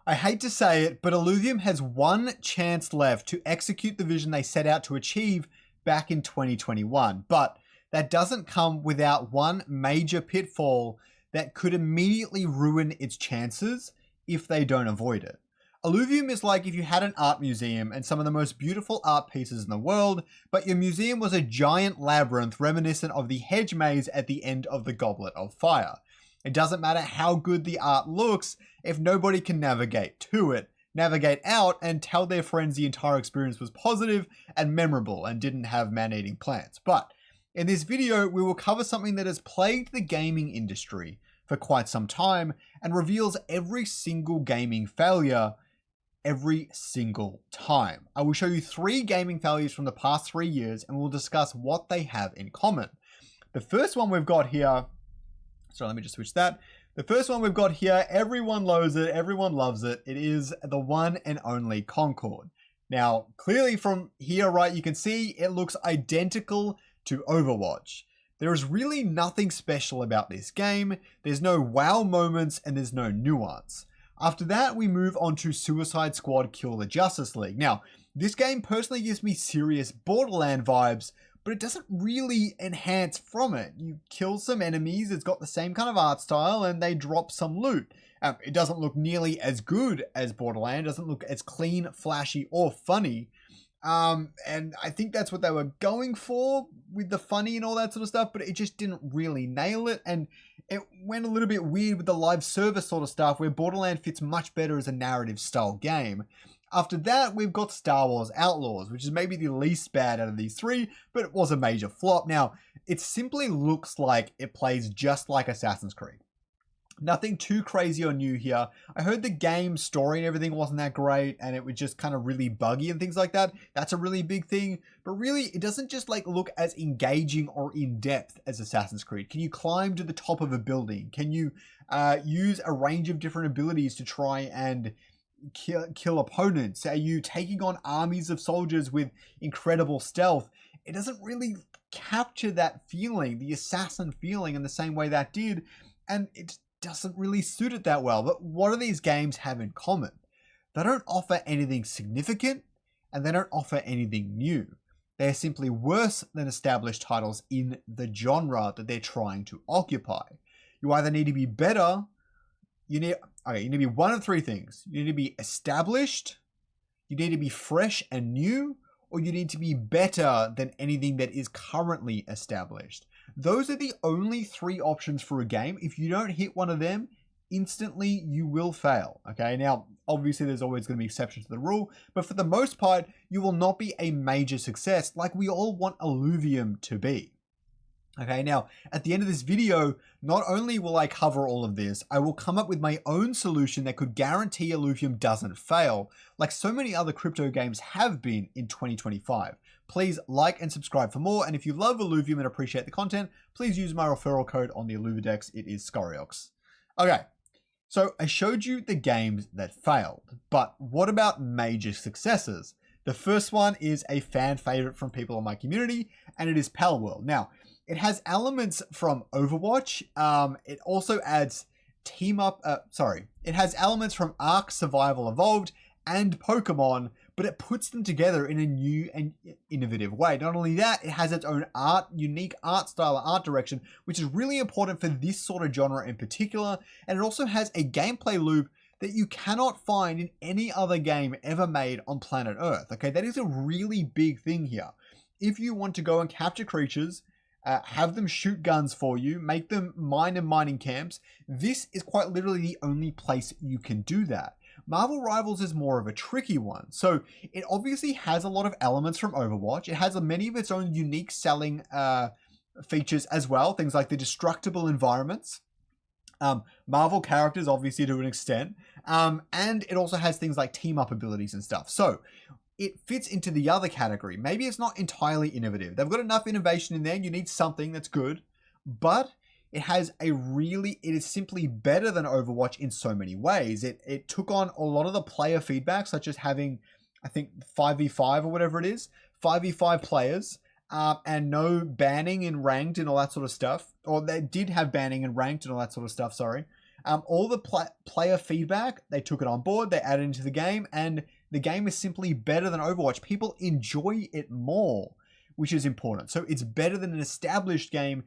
I hate to say it, but Illuvium has one chance left to execute the vision they set out to achieve back in 2021. But that doesn't come without one major pitfall that could immediately ruin its chances if they don't avoid it. Illuvium is like if you had an art museum and some of the most beautiful art pieces in the world, but your museum was a giant labyrinth reminiscent of the hedge maze at the end of the Goblet of Fire. It doesn't matter how good the art looks if nobody can navigate to it, navigate out, and tell their friends the entire experience was positive and memorable and didn't have man-eating plants. But in this video, we will cover something that has plagued the gaming industry for quite some time and reveals every single gaming failure every single time. I will show you 3 gaming failures from the past 3 years and we'll discuss what they have in common. The first one we've got here, so let me just switch that. The first one we've got here, everyone loves it, everyone loves it. It is the one and only Concord. Now, clearly from here, right, you can see it looks identical to Overwatch. There is really nothing special about this game. There's no wow moments and there's no nuance. After that, we move on to Suicide Squad Kill the Justice League. Now, this game personally gives me serious Borderland vibes, but it doesn't really enhance from it. You kill some enemies, it's got the same kind of art style, and they drop some loot. It doesn't look nearly as good as Borderland, it doesn't look as clean, flashy, or funny. And I think that's what they were going for with the funny and all that sort of stuff, but it just didn't really nail it. And it went a little bit weird with the live service sort of stuff where Borderland fits much better as a narrative style game. After that, we've got Star Wars Outlaws, which is maybe the least bad out of these 3, but it was a major flop. Now, it simply looks like it plays just like Assassin's Creed. Nothing too crazy or new here. I heard the game story and everything wasn't that great and it was just kind of really buggy and things like that. That's a really big thing. But really, it doesn't just like look as engaging or in-depth as Assassin's Creed. Can you climb to the top of a building? Can you use a range of different abilities to try and kill opponents? Are you taking on armies of soldiers with incredible stealth? It doesn't really capture that feeling, the assassin feeling, in the same way that did. And it doesn't really suit it that well. But what do these games have in common? They don't offer anything significant and they don't offer anything new. They're simply worse than established titles in the genre that they're trying to occupy. You either need to be better, you need to be one of 3 things. You need to be established, you need to be fresh and new, or you need to be better than anything that is currently established. Those are the only 3 options for a game. If you don't hit one of them, instantly you will fail. Okay, now obviously there's always going to be exceptions to the rule, but for the most part, you will not be a major success like we all want Illuvium to be. Okay, now at the end of this video, not only will I cover all of this, I will come up with my own solution that could guarantee Illuvium doesn't fail, like so many other crypto games have been in 2025. Please like and subscribe for more, and if you love Illuvium and appreciate the content, please use my referral code on the Illuvidex. It is Scoriox. Okay, so I showed you the games that failed, but what about major successes? The first one is a fan favorite from people in my community, and it is Palworld. Now, it has elements from Overwatch. It also adds it has elements from Ark Survival Evolved and Pokemon, but it puts them together in a new and innovative way. Not only that, it has its own unique art style and art direction, which is really important for this sort of genre in particular. And it also has a gameplay loop that you cannot find in any other game ever made on planet Earth. Okay, that is a really big thing here. If you want to go and capture creatures, have them shoot guns for you, make them mine in mining camps, this is quite literally the only place you can do that. Marvel Rivals is more of a tricky one. So it obviously has a lot of elements from Overwatch. It has many of its own unique selling features as well. Things like the destructible environments, Marvel characters obviously to an extent, and it also has things like team up abilities and stuff. So it fits into the other category. Maybe it's not entirely innovative. They've got enough innovation in there. You need something that's good, but it is simply better than Overwatch in so many ways. It took on a lot of the player feedback, such as having, I think, 5v5 or whatever it is, 5v5 players, and no banning in ranked and all that sort of stuff. Or they did have banning in ranked and all that sort of stuff, sorry. All the player feedback, they took it on board, they added into the game, and the game is simply better than Overwatch. People enjoy it more, which is important. So it's better than an established game,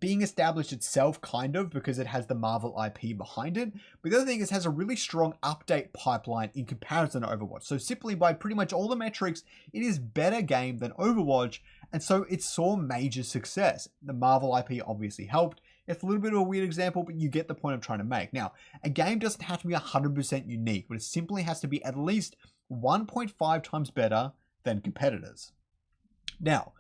being established itself, kind of, because it has the Marvel IP behind it. But the other thing is it has a really strong update pipeline in comparison to Overwatch. So simply by pretty much all the metrics, it is better game than Overwatch, and so it saw major success. The Marvel IP obviously helped. It's a little bit of a weird example, but you get the point I'm trying to make. Now, a game doesn't have to be 100% unique, but it simply has to be at least 1.5 times better than competitors. Now,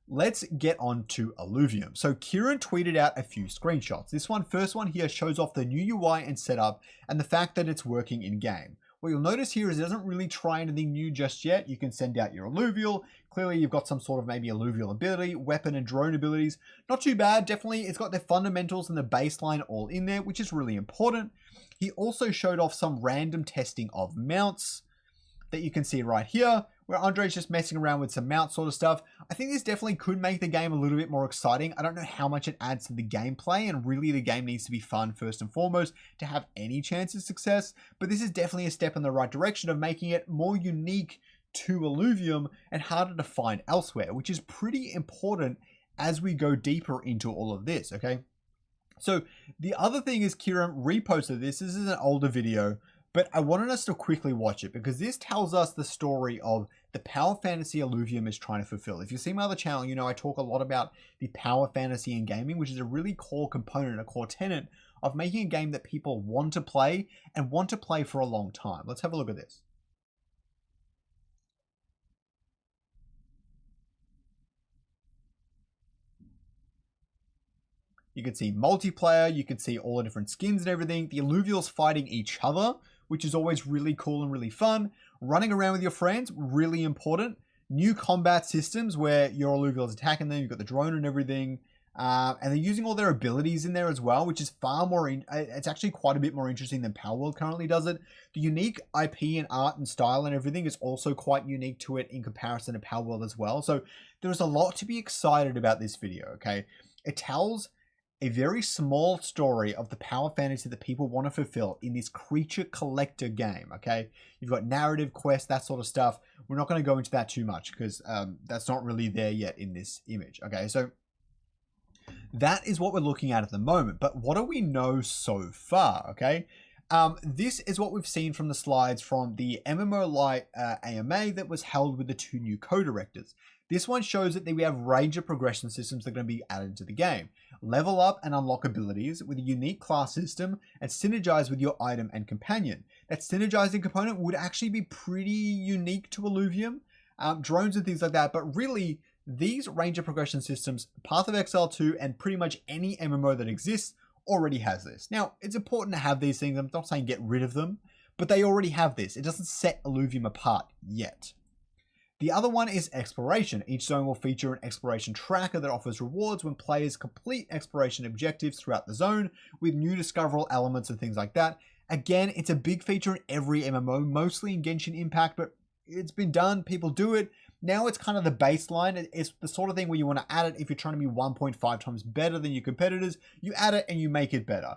let's get on to Illuvium. So Kieran tweeted out a few screenshots. This first one here shows off the new UI and setup and the fact that it's working in game. What you'll notice here is it doesn't really try anything new just yet. You can send out your alluvial. Clearly you've got some sort of maybe alluvial ability, weapon and drone abilities. Not too bad, definitely. It's got the fundamentals and the baseline all in there, which is really important. He also showed off some random testing of mounts that you can see right here, where Andre's just messing around with some mount sort of stuff. I think this definitely could make the game a little bit more exciting. I don't know how much it adds to the gameplay, and really the game needs to be fun first and foremost to have any chance of success, but this is definitely a step in the right direction of making it more unique to Illuvium and harder to find elsewhere, which is pretty important as we go deeper into all of this, okay? So the other thing is Kieran reposted this. This is an older video, but I wanted us to quickly watch it because this tells us the story of the power fantasy Illuvium is trying to fulfill. If you see my other channel, you know I talk a lot about the power fantasy in gaming, which is a really core component, a core tenet of making a game that people want to play and want to play for a long time. Let's have a look at this. You can see multiplayer, you can see all the different skins and everything. The Illuvials fighting each other, which is always really cool and really fun. Running around with your friends, really important. New combat systems where your Illuvials attacking them, you've got the drone and everything. And they're using all their abilities in there as well, which is far more, it's actually quite a bit more interesting than Palworld currently does it. The unique IP and art and style and everything is also quite unique to it in comparison to Palworld as well. So there's a lot to be excited about this video, okay? It tells a very small story of the power fantasy that people want to fulfill in this creature collector game, okay? You've got narrative, quest, that sort of stuff. We're not going to go into that too much because that's not really there yet in this image, okay? So that is what we're looking at the moment. But what do we know so far, okay? This is what we've seen from the slides from the MMO Lite AMA that was held with the 2 new co-directors. This one shows that we have range of progression systems that are going to be added to the game. Level up and unlock abilities with a unique class system and synergize with your item and companion. That synergizing component would actually be pretty unique to Illuvium, drones and things like that, but really these range of progression systems, Path of Exile 2 and pretty much any MMO that exists already has this. Now, it's important to have these things. I'm not saying get rid of them, but they already have this. It doesn't set Illuvium apart yet. The other one is exploration. Each zone will feature an exploration tracker that offers rewards when players complete exploration objectives throughout the zone with new discoverable elements and things like that. Again, it's a big feature in every MMO, mostly in Genshin Impact, but it's been done. People do it. Now it's kind of the baseline. It's the sort of thing where you want to add it if you're trying to be 1.5 times better than your competitors. You add it and you make it better.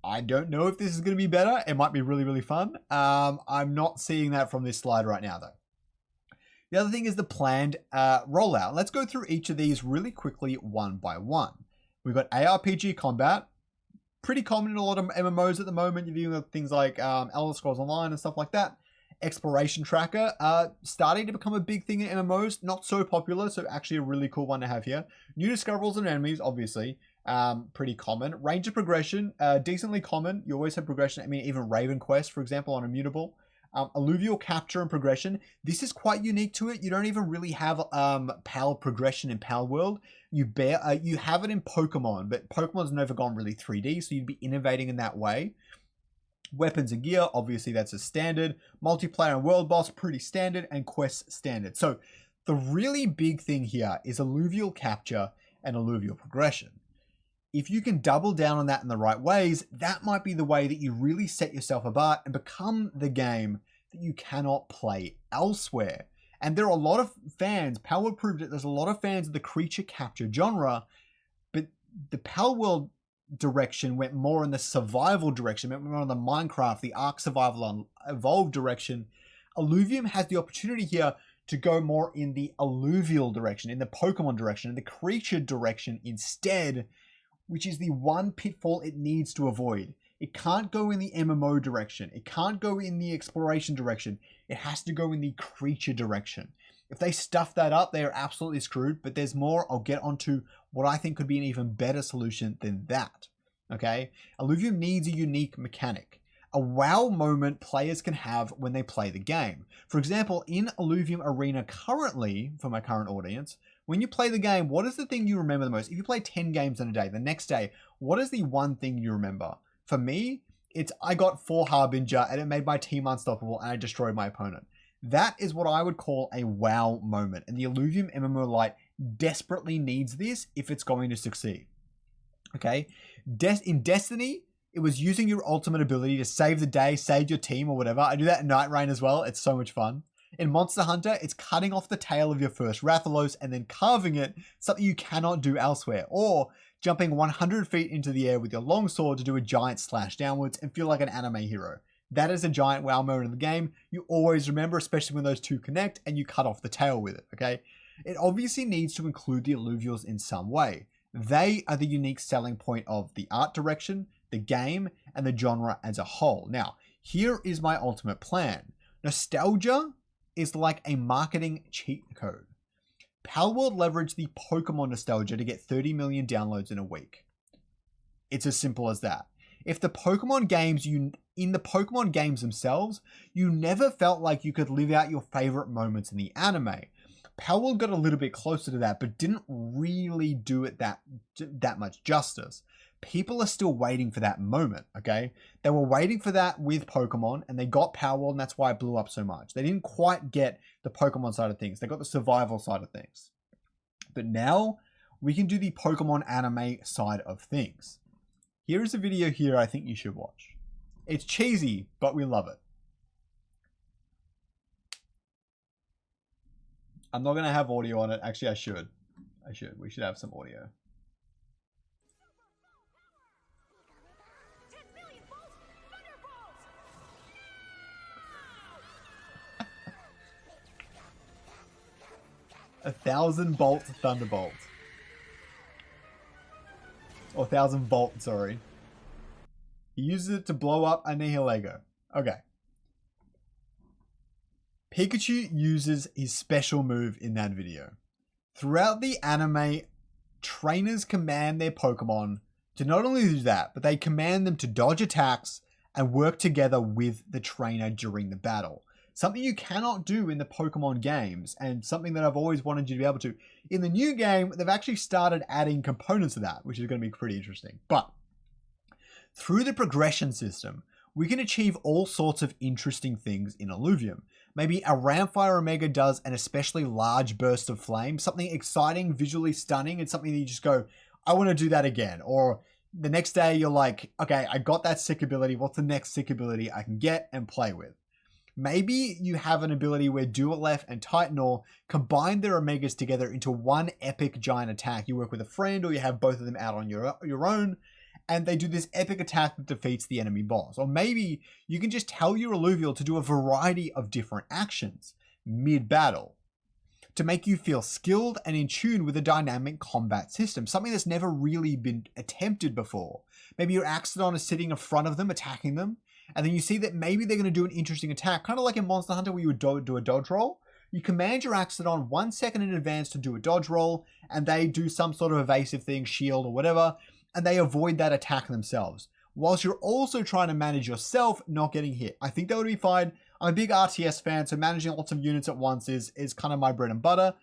I don't know if this is going to be better. It might be really, really fun. I'm not seeing that from this slide right now, though. The other thing is the planned rollout. Let's go through each of these really quickly one by one. We've got ARPG combat, pretty common in a lot of MMOs at the moment. You're viewing things like Elder Scrolls Online and stuff like that. Exploration tracker, starting to become a big thing in MMOs, not so popular, so actually a really cool one to have here. New discoverables and enemies, obviously, pretty common. Range of progression, decently common. You always have progression. I mean, even Raven Quest, for example, on Immutable. Alluvial capture and progression. This is quite unique to it. You don't even really have PAL progression in Palworld. You have it in Pokemon, but Pokemon's never gone really 3D, so you'd be innovating in that way. Weapons and gear, obviously that's a standard. Multiplayer and world boss, pretty standard, and quests standard. So the really big thing here is alluvial capture and alluvial progression. If you can double down on that in the right ways, that might be the way that you really set yourself apart and become the game that you cannot play elsewhere. And there are a lot of fans, Palworld proved it, there's a lot of fans of the creature capture genre, but the Palworld direction, went more in the survival direction, went more on the Minecraft, the Ark Survival on Evolved direction, Illuvium has the opportunity here to go more in the alluvial direction, in the Pokemon direction, in the creature direction instead, which is the one pitfall it needs to avoid. It can't go in the MMO direction. It can't go in the exploration direction. It has to go in the creature direction. If they stuff that up, they are absolutely screwed, but there's more. I'll get onto what I think could be an even better solution than that. Okay? Illuvium needs a unique mechanic. A wow moment players can have when they play the game. For example, in Illuvium Arena currently, for my current audience, when you play the game, what is the thing you remember the most? If you play 10 games in a day, the next day, what is the one thing you remember? For me, it's I got 4 Harbinger and it made my team unstoppable and I destroyed my opponent. That is what I would call a wow moment. And the Illuvium MMO Lite desperately needs this if it's going to succeed. Okay? In Destiny, it was using your ultimate ability to save the day, save your team or whatever. I do that in Night Rain as well. It's so much fun. In Monster Hunter, it's cutting off the tail of your first Rathalos and then carving it, something you cannot do elsewhere. Or jumping 100 feet into the air with your longsword to do a giant slash downwards and feel like an anime hero. That is a giant wow moment in the game. You always remember, especially when those two connect and you cut off the tail with it, okay? It obviously needs to include the alluvials in some way. They are the unique selling point of the art direction, the game, and the genre as a whole. Now, here is my ultimate plan. Nostalgia is like a marketing cheat code. Palworld leveraged the Pokemon nostalgia to get 30 million downloads in a week. It's as simple as that. If the Pokemon games, in the Pokemon games themselves, you never felt like you could live out your favorite moments in the anime. Palworld got a little bit closer to that, but didn't really do it that much justice. People are still waiting for that moment, okay? They were waiting for that with Pokemon, and they got Palworld, and that's why it blew up so much. They didn't quite get the Pokemon side of things. They got the survival side of things. But now, we can do the Pokemon anime side of things. Here is a video here I think you should watch. It's cheesy, but we love it. I'm not going to have audio on it. Actually, I should. We should have some audio. A 1,000 bolt thunderbolt. Or 1,000 volt, sorry. He uses it to blow up a Nihilego. Okay. Pikachu uses his special move in that video. Throughout the anime, trainers command their Pokemon to not only do that, but they command them to dodge attacks and work together with the trainer during the battle. Something you cannot do in the Pokemon games, and something that I've always wanted you to be able to. In the new game, they've actually started adding components to that, which is going to be pretty interesting. But through the progression system, we can achieve all sorts of interesting things in Illuvium. Maybe a Ramfire Omega does an especially large burst of flame, something exciting, visually stunning, and something that you just go, I want to do that again. Or the next day you're like, okay, I got that sick ability. What's the next sick ability I can get and play with? Maybe you have an ability where Dualef and Titanor combine their Omegas together into one epic giant attack. You work with a friend or you have both of them out on your own, and they do this epic attack that defeats the enemy boss. Or maybe you can just tell your Alluvial to do a variety of different actions mid-battle to make you feel skilled and in tune with a dynamic combat system, something that's never really been attempted before. Maybe your Axodon is sitting in front of them, attacking them, and then you see that maybe they're going to do an interesting attack, kind of like in Monster Hunter where you would do a dodge roll. You command your Axodon 1 second in advance to do a dodge roll, and they do some sort of evasive thing, shield or whatever, and they avoid that attack themselves, whilst you're also trying to manage yourself not getting hit. I think that would be fine. I'm a big RTS fan, so managing lots of units at once is kind of my bread and butter.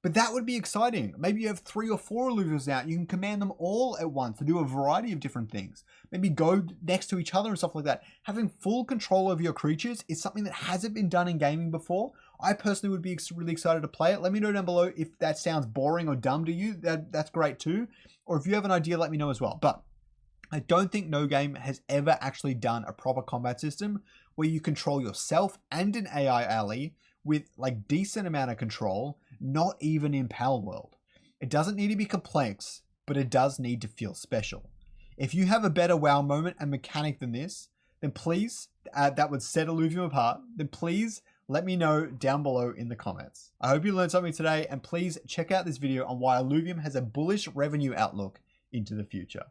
But that would be exciting. Maybe you have 3 or 4 Illuvials out. You can command them all at once to do a variety of different things. Maybe go next to each other and stuff like that. Having full control over your creatures is something that hasn't been done in gaming before. I personally would be really excited to play it. Let me know down below if that sounds boring or dumb to you. That's great too. Or if you have an idea, let me know as well. But I don't think no game has ever actually done a proper combat system where you control yourself and an AI ally with like decent amount of control, not even in Palworld. It doesn't need to be complex, but it does need to feel special. If you have a better wow moment and mechanic than this, then please, that would set Illuvium apart, then please let me know down below in the comments. I hope you learned something today, and please check out this video on why Illuvium has a bullish revenue outlook into the future.